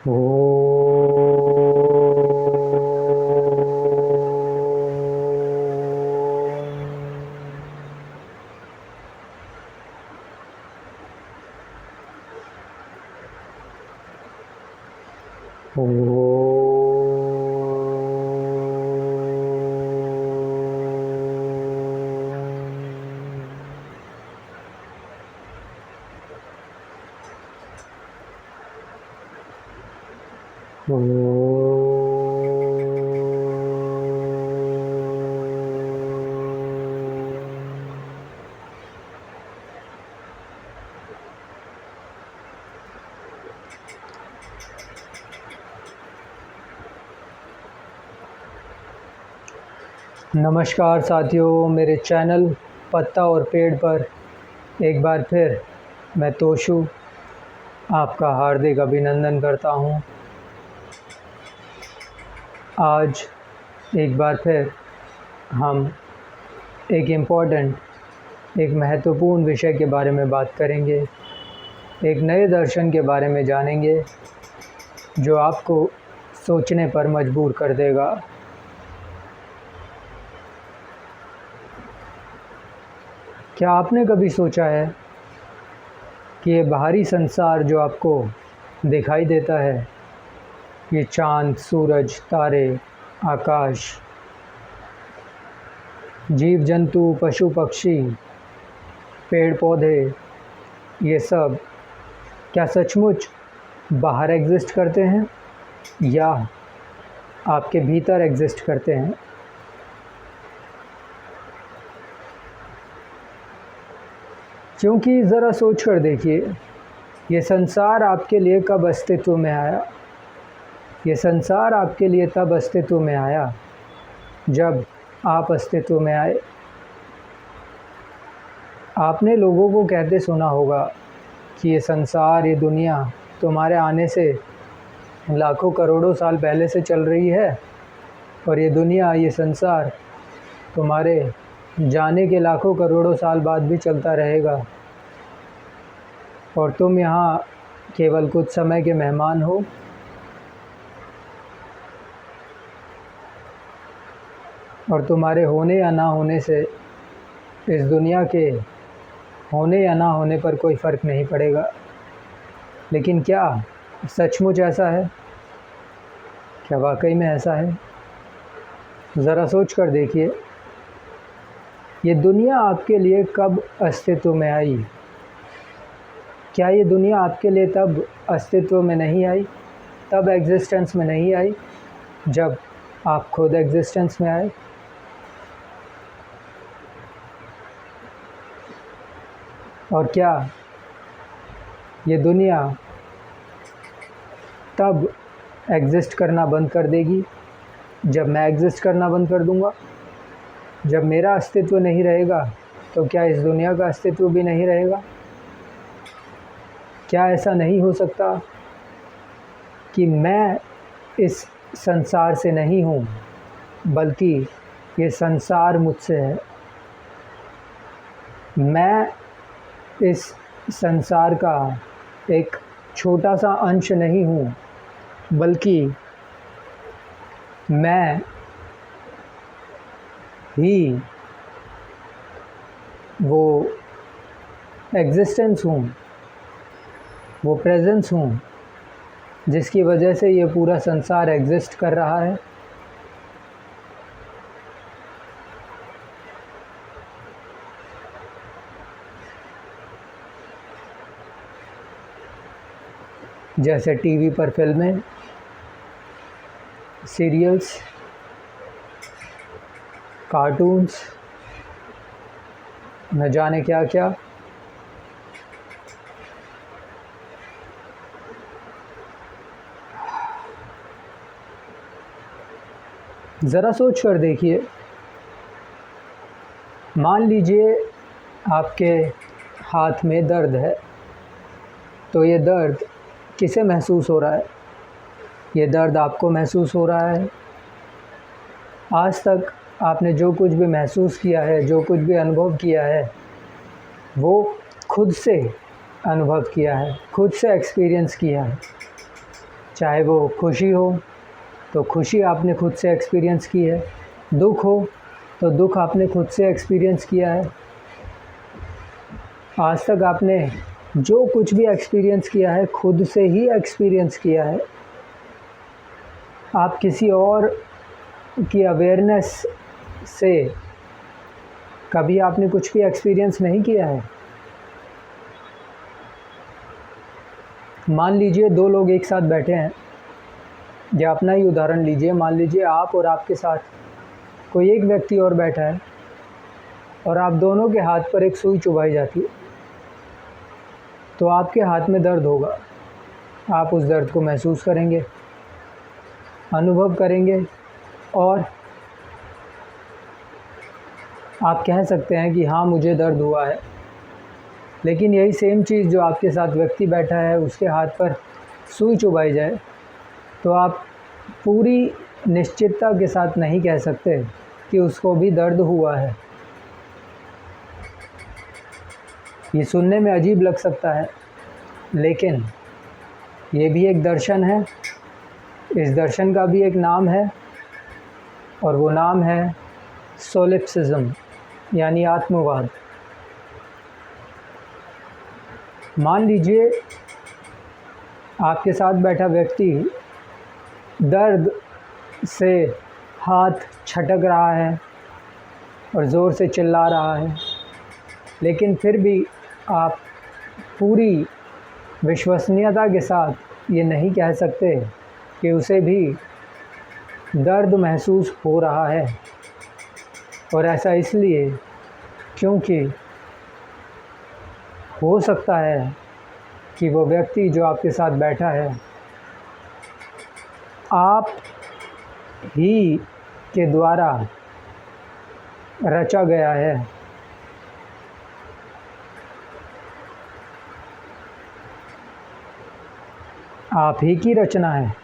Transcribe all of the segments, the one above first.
ओ नमस्कार साथियों, मेरे चैनल पत्ता और पेड़ पर एक बार फिर मैं तोशु आपका हार्दिक अभिनंदन करता हूं। आज एक बार फिर हम एक महत्वपूर्ण विषय के बारे में बात करेंगे। एक नए दर्शन के बारे में जानेंगे जो आपको सोचने पर मजबूर कर देगा। क्या आपने कभी सोचा है कि ये बाहरी संसार जो आपको दिखाई देता है, ये चाँद, सूरज, तारे, आकाश, जीव जंतु, पशु पक्षी, पेड़ पौधे, ये सब क्या सचमुच बाहर एग्जिस्ट करते हैं या आपके भीतर एग्जिस्ट करते हैं? क्योंकि ज़रा सोच कर देखिए, ये संसार आपके लिए कब अस्तित्व में आया? ये संसार आपके लिए तब अस्तित्व में आया जब आप अस्तित्व में आए। आपने लोगों को कहते सुना होगा कि ये संसार, ये दुनिया तुम्हारे आने से लाखों करोड़ों साल पहले से चल रही है और ये दुनिया, ये संसार तुम्हारे जाने के लाखों करोड़ों साल बाद भी चलता रहेगा और तुम यहाँ केवल कुछ समय के मेहमान हो। और तुम्हारे होने या ना होने से इस दुनिया के होने या ना होने पर कोई फ़र्क नहीं पड़ेगा। लेकिन क्या सचमुच ऐसा है? क्या वाकई में ऐसा है? ज़रा सोच कर देखिए, ये दुनिया आपके लिए कब अस्तित्व में आई? क्या ये दुनिया आपके लिए तब अस्तित्व में नहीं आई, तब एग्जिस्टेंस में नहीं आई जब आप खुद एग्जिस्टेंस में आए? और क्या ये दुनिया तब एग्जिस्ट करना बंद कर देगी जब मैं एग्जिस्ट करना बंद कर दूंगा? जब मेरा अस्तित्व नहीं रहेगा तो क्या इस दुनिया का अस्तित्व भी नहीं रहेगा? क्या ऐसा नहीं हो सकता कि मैं इस संसार से नहीं हूँ, बल्कि ये संसार मुझसे है? मैं इस संसार का एक छोटा सा अंश नहीं हूँ, बल्कि मैं ही वो एग्जिस्टेंस हूँ, वो प्रेजेंस हूँ जिसकी वजह से ये पूरा संसार एग्जिस्ट कर रहा है। जैसे टीवी पर फिल्में, सीरियल्स, कार्टून्स, न जाने क्या क्या। ज़रा सोच कर देखिए, मान लीजिए आपके हाथ में दर्द है, तो ये दर्द किसे महसूस हो रहा है? ये दर्द आपको महसूस हो रहा है। आज तक आपने जो कुछ भी महसूस किया है, जो कुछ भी अनुभव किया है, वो खुद से अनुभव किया है, खुद से एक्सपीरियंस किया है। चाहे वो खुशी हो तो खुशी आपने खुद से एक्सपीरियंस की है, दुख हो तो दुख आपने खुद से एक्सपीरियंस किया है। आज तक आपने जो कुछ भी एक्सपीरियंस किया है खुद से ही एक्सपीरियंस किया है। आप किसी और की अवेयरनेस से कभी आपने कुछ भी एक्सपीरियंस नहीं किया है। मान लीजिए दो लोग एक साथ बैठे हैं, या अपना ही उदाहरण लीजिए, मान लीजिए आप और आपके साथ कोई एक व्यक्ति और बैठा है और आप दोनों के हाथ पर एक सुई चुभाई जाती है, तो आपके हाथ में दर्द होगा, आप उस दर्द को महसूस करेंगे, अनुभव करेंगे और आप कह सकते हैं कि हाँ मुझे दर्द हुआ है। लेकिन यही सेम चीज़ जो आपके साथ व्यक्ति बैठा है उसके हाथ पर सुई चुभाई जाए तो आप पूरी निश्चितता के साथ नहीं कह सकते कि उसको भी दर्द हुआ है। ये सुनने में अजीब लग सकता है, लेकिन ये भी एक दर्शन है। इस दर्शन का भी एक नाम है और वो नाम है सोलिप्सिज्म, यानी आत्मवाद। मान लीजिए आपके साथ बैठा व्यक्ति दर्द से हाथ छटक रहा है और ज़ोर से चिल्ला रहा है, लेकिन फिर भी आप पूरी विश्वसनीयता के साथ ये नहीं कह सकते कि उसे भी दर्द महसूस हो रहा है। और ऐसा इसलिए क्योंकि हो सकता है कि वो व्यक्ति जो आपके साथ बैठा है आप ही के द्वारा रचा गया है। आप ही की रचना है।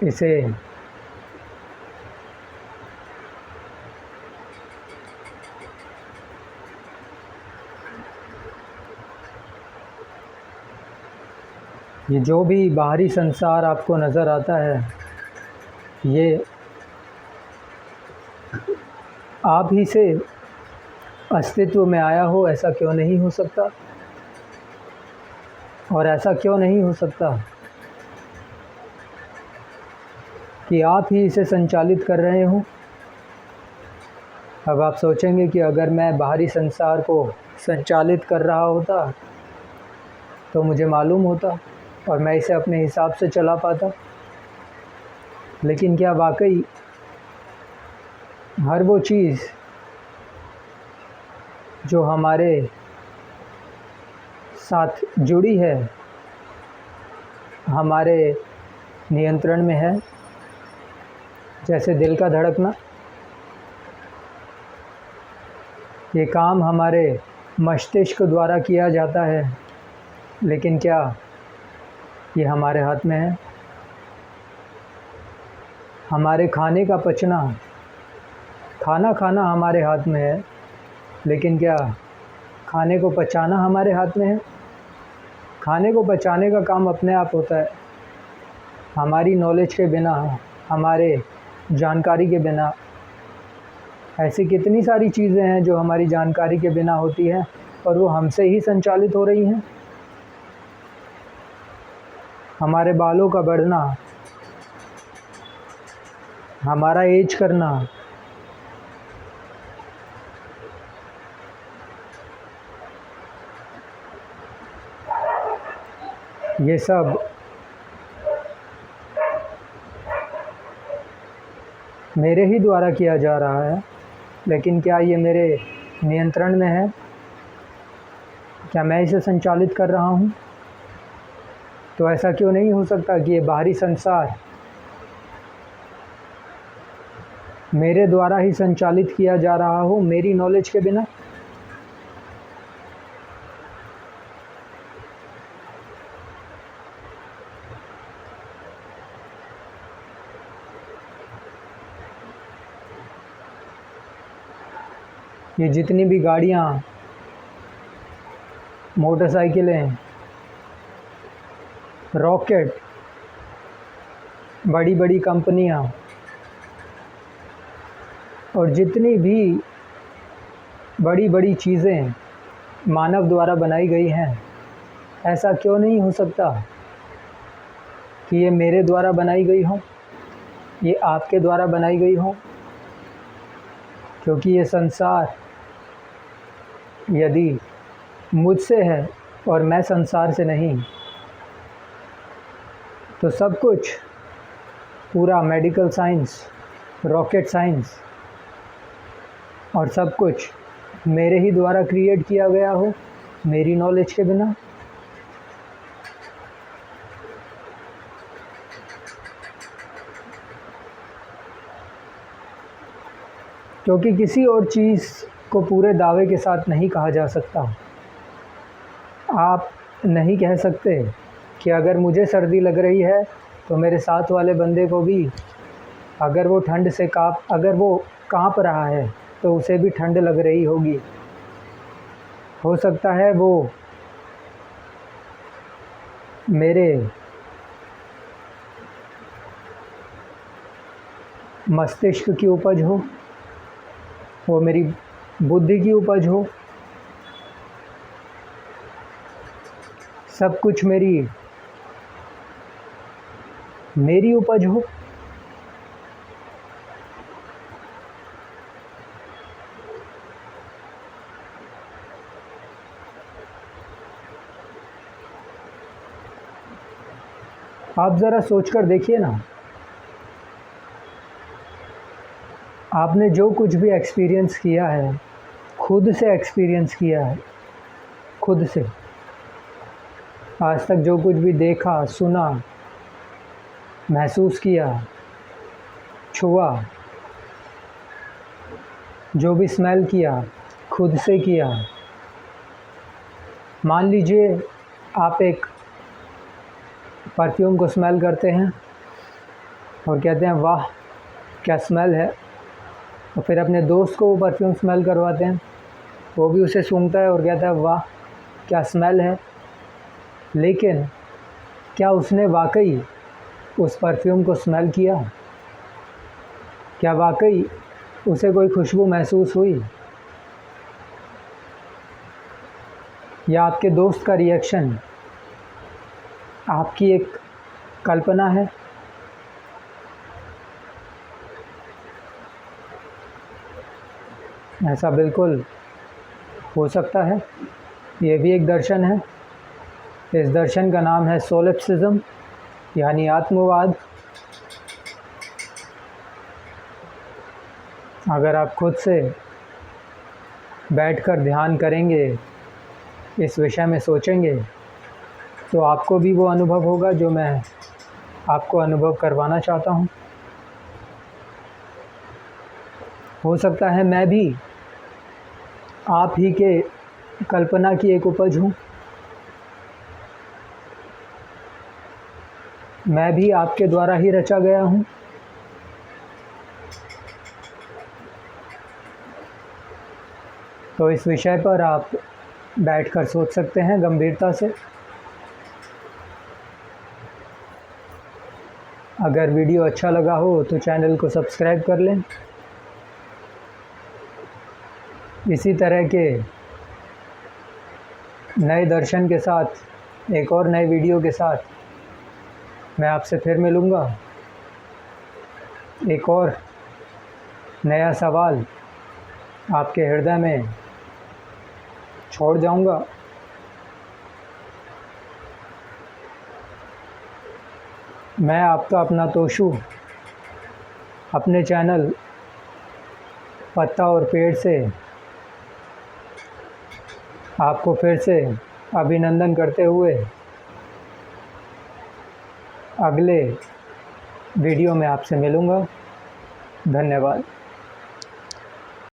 इसे ये जो भी बाहरी संसार आपको नज़र आता है ये आप ही से अस्तित्व में आया हो, ऐसा क्यों नहीं हो सकता? और ऐसा क्यों नहीं हो सकता कि आप ही इसे संचालित कर रहे हो? अब आप सोचेंगे कि अगर मैं बाहरी संसार को संचालित कर रहा होता तो मुझे मालूम होता और मैं इसे अपने हिसाब से चला पाता। लेकिन क्या वाकई हर वो चीज़ जो हमारे साथ जुड़ी है हमारे नियंत्रण में है? जैसे दिल का धड़कना, ये काम हमारे मस्तिष्क द्वारा किया जाता है, लेकिन क्या ये हमारे हाथ में है? हमारे खाने का पचना, खाना खाना हमारे हाथ में है, लेकिन क्या खाने को पचाना हमारे हाथ में है? खाने को पचाने का काम अपने आप होता है, हमारी नॉलेज के बिना, हमारे जानकारी के बिना। ऐसी कितनी सारी चीज़ें हैं जो हमारी जानकारी के बिना होती हैं और वो हमसे ही संचालित हो रही हैं। हमारे बालों का बढ़ना, हमारा एज करना, ये सब मेरे ही द्वारा किया जा रहा है। लेकिन क्या ये मेरे नियंत्रण में है? क्या मैं इसे संचालित कर रहा हूँ? तो ऐसा क्यों नहीं हो सकता कि ये बाहरी संसार मेरे द्वारा ही संचालित किया जा रहा हो, मेरी नॉलेज के बिना? ये जितनी भी गाड़ियाँ मोटरसाइकिलें, रॉकेट, बड़ी बड़ी कंपनियां और जितनी भी बड़ी बड़ी चीज़ें मानव द्वारा बनाई गई हैं, ऐसा क्यों नहीं हो सकता कि ये मेरे द्वारा बनाई गई हो, ये आपके द्वारा बनाई गई हो? क्योंकि ये संसार यदि मुझसे है और मैं संसार से नहीं, तो सब कुछ, पूरा मेडिकल साइंस, रॉकेट साइंस और सब कुछ मेरे ही द्वारा क्रिएट किया गया हो, मेरी नॉलेज के बिना। क्योंकि किसी और चीज़ को पूरे दावे के साथ नहीं कहा जा सकता। आप नहीं कह सकते कि अगर मुझे सर्दी लग रही है तो मेरे साथ वाले बंदे को भी, अगर वो काँप रहा है तो उसे भी ठंड लग रही होगी। हो सकता है वो मेरे मस्तिष्क की उपज हो, वो मेरी बुद्धि की उपज हो, सब कुछ मेरी उपज हो। आप ज़रा सोचकर देखिए ना, आपने जो कुछ भी एक्सपीरियंस किया है, खुद से एक्सपीरियंस किया है, खुद से आज तक जो कुछ भी देखा, सुना, महसूस किया, छुआ, जो भी स्मेल किया, खुद से किया। मान लीजिए आप एक परफ्यूम को स्मेल करते हैं और कहते हैं वाह क्या स्मेल है, और फिर अपने दोस्त को वो परफ्यूम स्मेल करवाते हैं, वो भी उसे सूंघता है और कहता है वाह क्या स्मेल है। लेकिन क्या उसने वाकई उस परफ्यूम को स्मेल किया? क्या वाकई उसे कोई खुशबू महसूस हुई? या आपके दोस्त का रिएक्शन आपकी एक कल्पना है? ऐसा बिल्कुल हो सकता है। ये भी एक दर्शन है। इस दर्शन का नाम है सोलिप्सिज्म, यानी आत्मवाद। अगर आप खुद से बैठकर ध्यान करेंगे, इस विषय में सोचेंगे, तो आपको भी वो अनुभव होगा जो मैं आपको अनुभव करवाना चाहता हूँ। हो सकता है मैं भी आप ही के कल्पना की एक उपज हूँ। मैं भी आपके द्वारा ही रचा गया हूँ। तो इस विषय पर आप बैठकर सोच सकते हैं गंभीरता से। अगर वीडियो अच्छा लगा हो तो चैनल को सब्सक्राइब कर लें। इसी तरह के नए दर्शन के साथ, एक और नए वीडियो के साथ मैं आपसे फिर मिलूँगा। एक और नया सवाल आपके हृदय में छोड़ जाऊँगा। मैं आपका अपना तोशु अपने चैनल पत्ता और पेड़ से आपको फिर से अभिनंदन करते हुए अगले वीडियो में आपसे मिलूँगा। धन्यवाद।